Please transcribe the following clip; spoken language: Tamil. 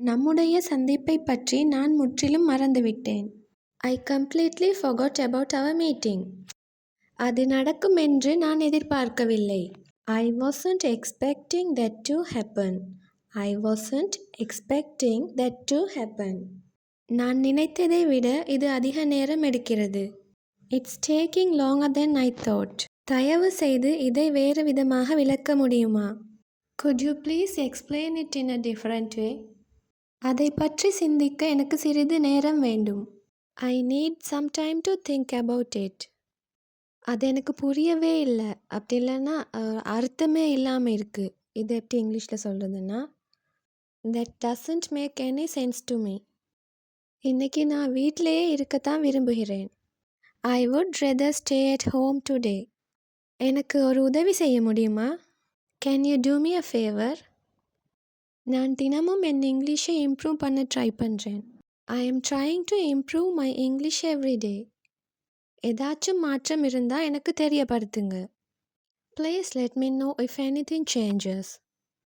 நம்முடைய சந்திப்பைப் பற்றி நான் முற்றிலும் மறந்துவிட்டேன். I completely forgot about our meeting. அது நடக்கும் என்று நான் எதிர்பார்க்கவில்லை. I wasn't expecting that to happen. I wasn't expecting that to happen. நான் நினைத்ததை விட இது அதிக நேரம் எடுக்கிறது. It's taking longer than I thought. தயவு செய்து இதை வேறு விதமாக விளக்க முடியுமா? Could you please explain it in a different way? அதை பற்றி சிந்திக்க எனக்கு சிறிது நேரம் வேண்டும். I need some time to think about it. அது எனக்கு புரியவே இல்லை. அப்படி இல்லைன்னா அர்த்தமே இல்லாமல் இருக்குது. இது எப்படி இங்கிலீஷில் சொல்கிறதுன்னா, that doesn't make any sense to me. இன்னைக்கு நான் வீட்டிலேயே இருக்கத்தான் விரும்புகிறேன். I would rather stay at home today. எனக்கு ஒரு உதவி செய்ய முடியுமா? Can you do me a favor? நான் தினமும் என் இங்கிலீஷை இம்ப்ரூவ் பண்ண ட்ரை பண்ணுறேன். I am trying to improve my English every day. ஏதாச்சும் மாற்றம் இருந்தால் எனக்கு தெரியப்படுத்துங்க. Please let me know if anything changes.